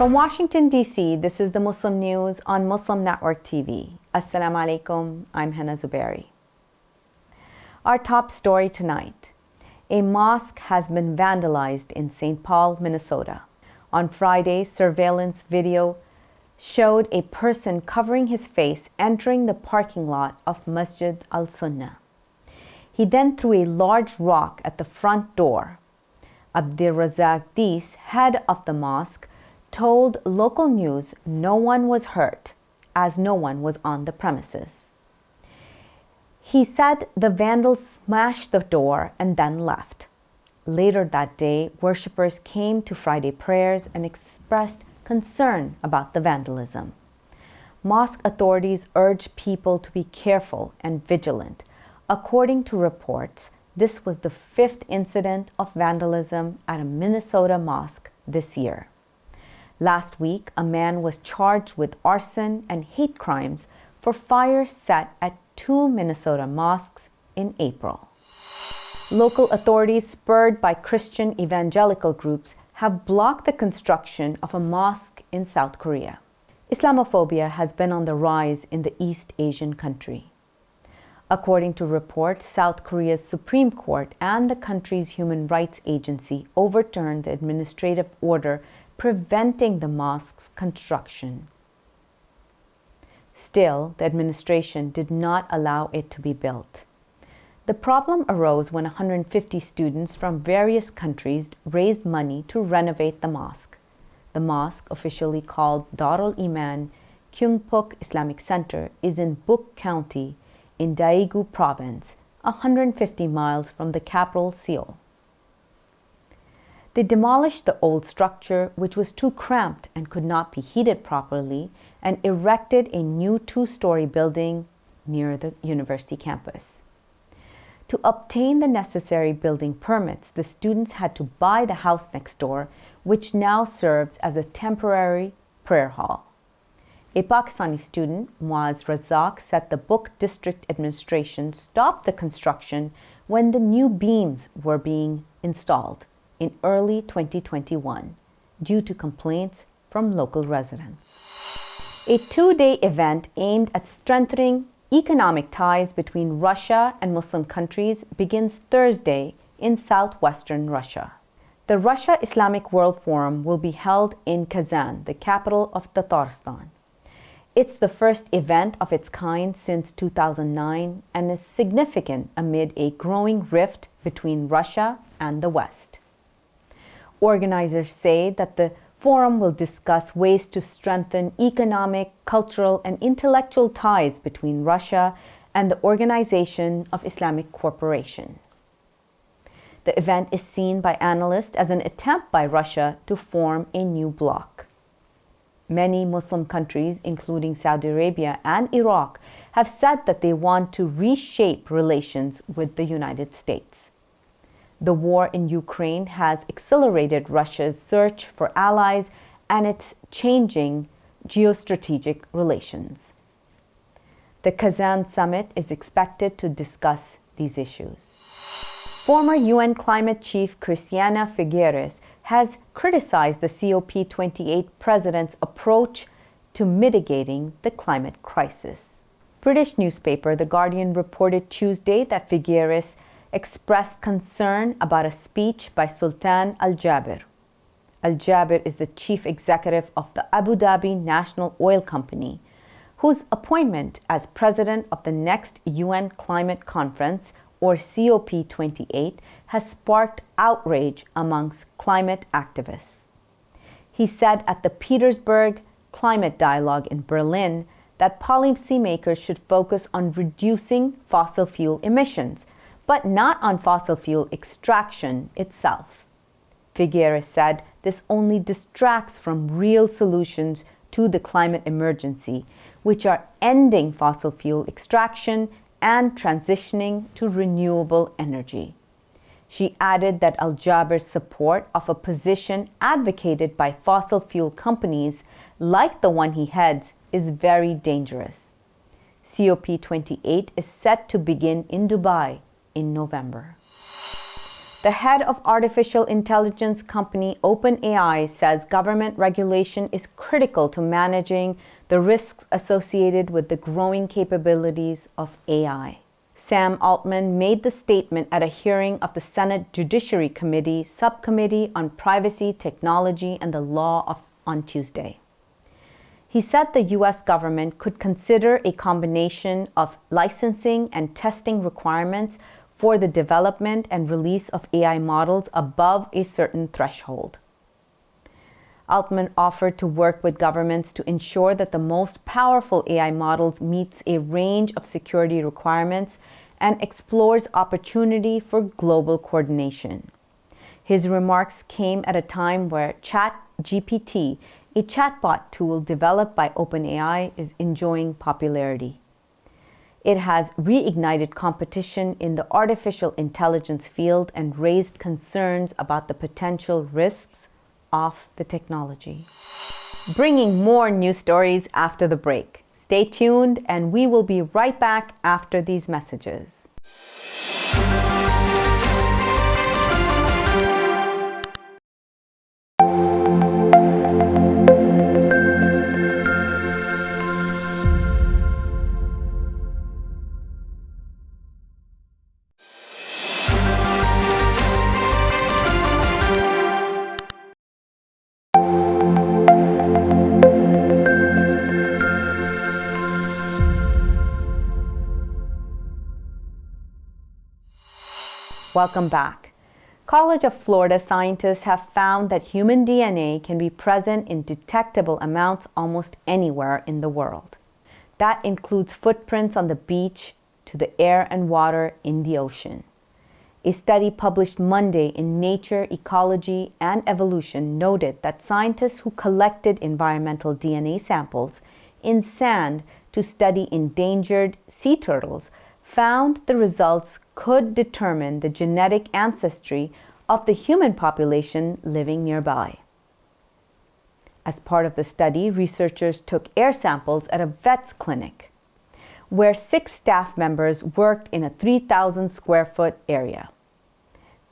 From Washington, D.C., this is the Muslim News on Muslim Network TV. Assalamu alaikum, I'm Hena Zuberi. Our top story tonight. A mosque has been vandalized in St. Paul, Minnesota. On Friday, surveillance video showed a person covering his face entering the parking lot of Masjid al-Sunnah. He then threw a large rock at the front door. Abdirrazak Dees, head of the mosque, told local news no one was hurt, as no one was on the premises. He said the vandals smashed the door and then left. Later that day, worshippers came to Friday prayers and expressed concern about the vandalism. Mosque authorities urged people to be careful and vigilant. According to reports, this was the fifth incident of vandalism at a Minnesota mosque this year. Last week, a man was charged with arson and hate crimes for fires set at two Minnesota mosques in April. Local authorities, spurred by Christian evangelical groups, have blocked the construction of a mosque in South Korea. Islamophobia has been on the rise in the East Asian country. According to reports, South Korea's Supreme Court and the country's Human Rights Agency overturned the administrative order preventing the mosque's construction. Still, the administration did not allow it to be built. The problem arose when 150 students from various countries raised money to renovate the mosque. The mosque, officially called Darul Iman Kyungpok Islamic Center, is in Buk County in Daegu Province, 150 miles from the capital, Seoul. They demolished the old structure, which was too cramped and could not be heated properly, and erected a new two-story building near the university campus. To obtain the necessary building permits, the students had to buy the house next door, which now serves as a temporary prayer hall. A Pakistani student, Muaz Razak, said the Buk District Administration stopped the construction when the new beams were being installed in early 2021 due to complaints from local residents. A two-day event aimed at strengthening economic ties between Russia and Muslim countries begins Thursday in southwestern Russia. The Russia Islamic World Forum will be held in Kazan, the capital of Tatarstan. It's the first event of its kind since 2009 and is significant amid a growing rift between Russia and the West. Organizers say that the forum will discuss ways to strengthen economic, cultural, and intellectual ties between Russia and the Organization of Islamic Cooperation. The event is seen by analysts as an attempt by Russia to form a new bloc. Many Muslim countries, including Saudi Arabia and Iraq, have said that they want to reshape relations with the United States. The war in Ukraine has accelerated Russia's search for allies and its changing geostrategic relations. The Kazan summit is expected to discuss these issues. Former UN climate chief Christiana Figueres has criticized the COP28 President's approach to mitigating the climate crisis. British newspaper The Guardian reported Tuesday that Figueres expressed concern about a speech by Sultan Al-Jaber. Al-Jaber is the chief executive of the Abu Dhabi National Oil Company, whose appointment as president of the next UN Climate Conference, or COP28, has sparked outrage amongst climate activists. He said at the Petersburg Climate Dialogue in Berlin that policymakers should focus on reducing fossil fuel emissions, but not on fossil fuel extraction itself. Figueres said this only distracts from real solutions to the climate emergency, which are ending fossil fuel extraction and transitioning to renewable energy. She added that Al-Jaber's support of a position advocated by fossil fuel companies like the one he heads is very dangerous. COP28 is set to begin in Dubai in November. The head of artificial intelligence company OpenAI says government regulation is critical to managing the risks associated with the growing capabilities of AI. Sam Altman made the statement at a hearing of the Senate Judiciary Committee Subcommittee on Privacy, Technology, and the Law on Tuesday. He said the U.S. government could consider a combination of licensing and testing requirements for the development and release of AI models above a certain threshold. Altman offered to work with governments to ensure that the most powerful AI models meets a range of security requirements and explores opportunity for global coordination. His remarks came at a time where ChatGPT, a chatbot tool developed by OpenAI, is enjoying popularity. It has reignited competition in the artificial intelligence field and raised concerns about the potential risks of the technology. Bringing more news stories after the break. Stay tuned, and we will be right back after these messages. Welcome back. College of Florida scientists have found that human DNA can be present in detectable amounts almost anywhere in the world. That includes footprints on the beach to the air and water in the ocean. A study published Monday in Nature, Ecology, and Evolution noted that scientists who collected environmental DNA samples in sand to study endangered sea turtles found the results could determine the genetic ancestry of the human population living nearby. As part of the study, researchers took air samples at a vet's clinic, where 6 staff members worked in a 3,000 square foot area.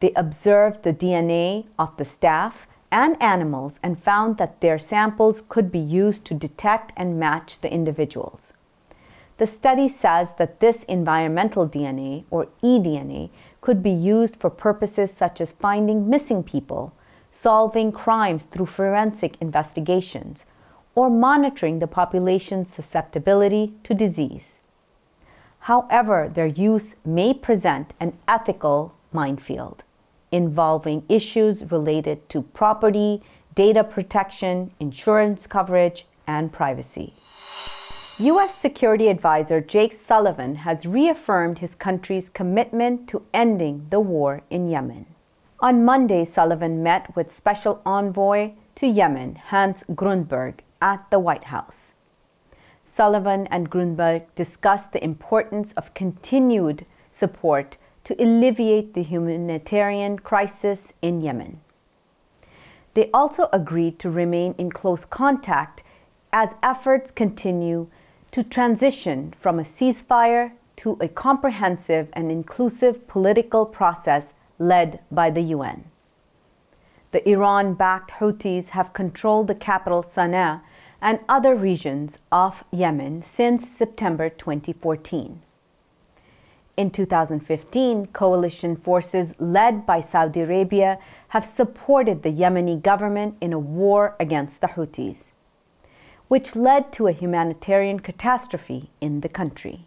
They observed the DNA of the staff and animals and found that their samples could be used to detect and match the individuals. The study says that this environmental DNA, or eDNA, could be used for purposes such as finding missing people, solving crimes through forensic investigations, or monitoring the population's susceptibility to disease. However, their use may present an ethical minefield involving issues related to property, data protection, insurance coverage, and privacy. U.S. Security Advisor Jake Sullivan has reaffirmed his country's commitment to ending the war in Yemen. On Monday, Sullivan met with Special Envoy to Yemen, Hans Grundberg, at the White House. Sullivan and Grundberg discussed the importance of continued support to alleviate the humanitarian crisis in Yemen. They also agreed to remain in close contact as efforts continue to transition from a ceasefire to a comprehensive and inclusive political process led by the UN. The Iran-backed Houthis have controlled the capital Sana'a and other regions of Yemen since September 2014. In 2015, coalition forces led by Saudi Arabia have supported the Yemeni government in a war against the Houthis, which led to a humanitarian catastrophe in the country.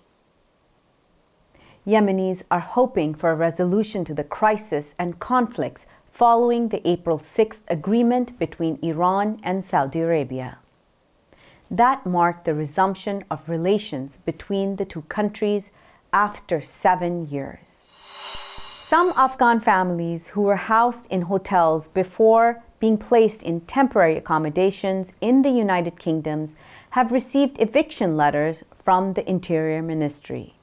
Yemenis are hoping for a resolution to the crisis and conflicts following the April 6th agreement between Iran and Saudi Arabia. That marked the resumption of relations between the two countries after 7 years. Some Afghan families who were housed in hotels before being placed in temporary accommodations in the United Kingdom have received eviction letters from the Interior Ministry.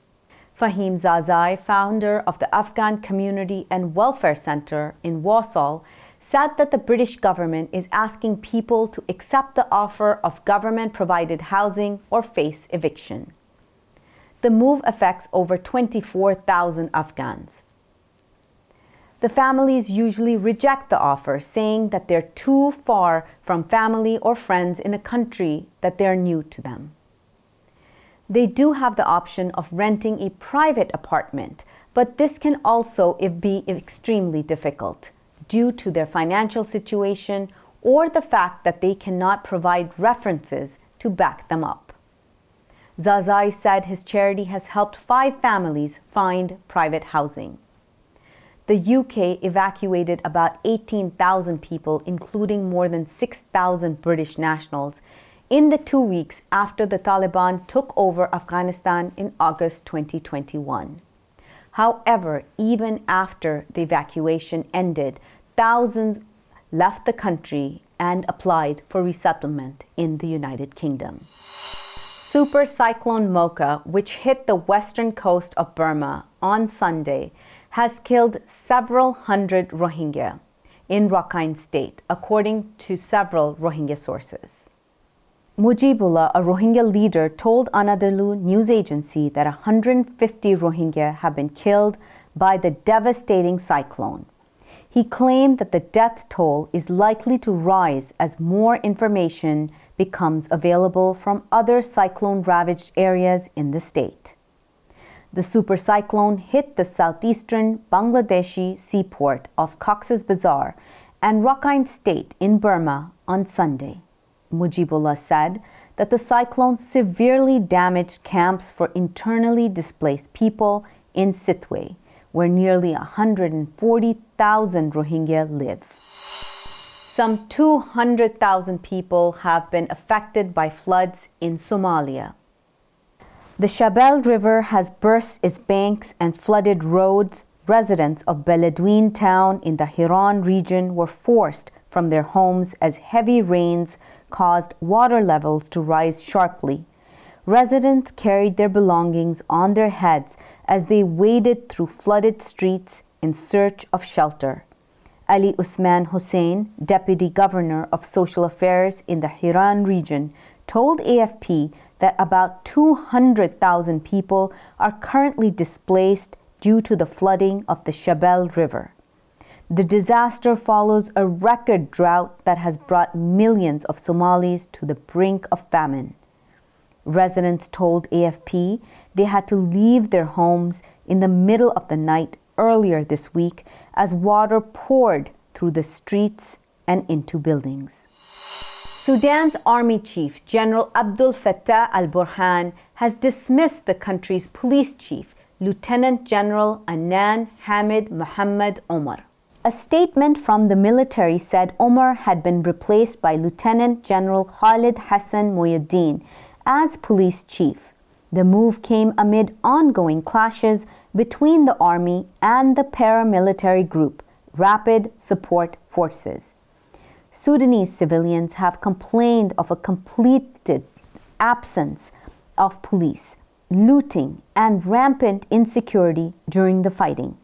Fahim Zazai, founder of the Afghan Community and Welfare Center in Walsall, said that the British government is asking people to accept the offer of government-provided housing or face eviction. The move affects over 24,000 Afghans. The families usually reject the offer, saying that they're too far from family or friends in a country that they're new to them. They do have the option of renting a private apartment, but this can also be extremely difficult due to their financial situation or the fact that they cannot provide references to back them up. Zazai said his charity has helped 5 families find private housing. The UK evacuated about 18,000 people, including more than 6,000 British nationals, in the 2 weeks after the Taliban took over Afghanistan in August 2021. However, even after the evacuation ended, thousands left the country and applied for resettlement in the United Kingdom. Super Cyclone Mocha, which hit the western coast of Burma on Sunday, has killed several hundred Rohingya in Rakhine State, according to several Rohingya sources. Mujibullah, a Rohingya leader, told Anadolu news agency that 150 Rohingya have been killed by the devastating cyclone. He claimed that the death toll is likely to rise as more information becomes available from other cyclone-ravaged areas in the state. The super cyclone hit the southeastern Bangladeshi seaport of Cox's Bazar and Rakhine State in Burma on Sunday. Mujibullah said that the cyclone severely damaged camps for internally displaced people in Sitwe, where nearly 140,000 Rohingya live. Some 200,000 people have been affected by floods in Somalia. The Shabelle River has burst its banks and flooded roads. Residents of Beledweyne town in the Hiran region were forced from their homes as heavy rains caused water levels to rise sharply. Residents carried their belongings on their heads as they waded through flooded streets in search of shelter. Ali Usman Hussein, Deputy Governor of Social Affairs in the Hiran region, told AFP that about 200,000 people are currently displaced due to the flooding of the Shabelle River. The disaster follows a record drought that has brought millions of Somalis to the brink of famine. Residents told AFP they had to leave their homes in the middle of the night earlier this week as water poured through the streets and into buildings. Sudan's army chief, General Abdel Fattah al-Burhan, has dismissed the country's police chief, Lieutenant General Anan Hamid Mohammed Omar. A statement from the military said Omar had been replaced by Lieutenant General Khalid Hassan Moyuddin as police chief. The move came amid ongoing clashes between the army and the paramilitary group, Rapid Support Forces. Sudanese civilians have complained of a completed absence of police, looting, and rampant insecurity during the fighting.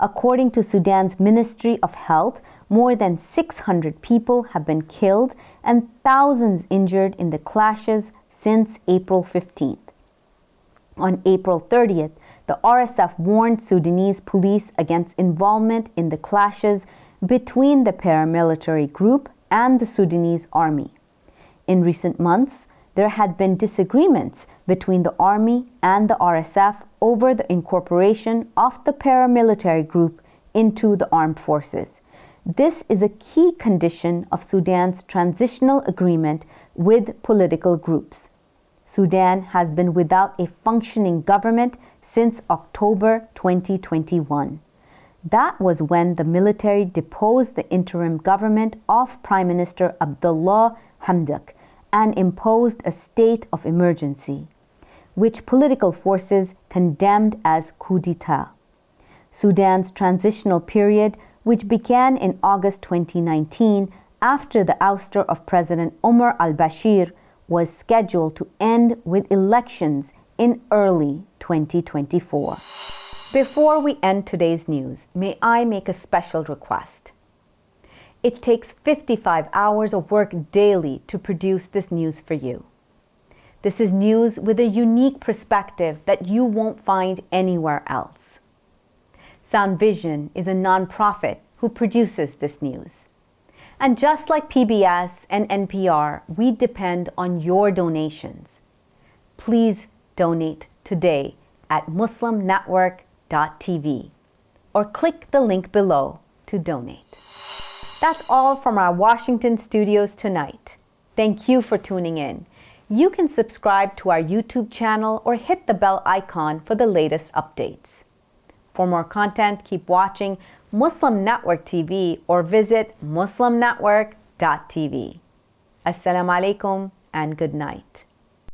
According to Sudan's Ministry of Health, more than 600 people have been killed and thousands injured in the clashes since April 15th. On April 30th, the RSF warned Sudanese police against involvement in the clashes between the paramilitary group and the Sudanese army. In recent months, there had been disagreements between the army and the RSF over the incorporation of the paramilitary group into the armed forces. This is a key condition of Sudan's transitional agreement with political groups. Sudan has been without a functioning government since October 2021. That was when the military deposed the interim government of Prime Minister Abdullah Hamdok and imposed a state of emergency, which political forces condemned as coup d'etat. Sudan's transitional period, which began in August 2019 after the ouster of President Omar al-Bashir, was scheduled to end with elections in early 2024. Before we end today's news, may I make a special request? It takes 55 hours of work daily to produce this news for you. This is news with a unique perspective that you won't find anywhere else. Sound Vision is a nonprofit who produces this news. And just like PBS and NPR, we depend on your donations. Please donate today at muslimnetwork.tv or click the link below to donate. That's all from our Washington studios tonight. Thank you for tuning in. You can subscribe to our YouTube channel or hit the bell icon for the latest updates. For more content, keep watching Muslim Network TV or visit muslimnetwork.tv. Assalamu alaikum and good night.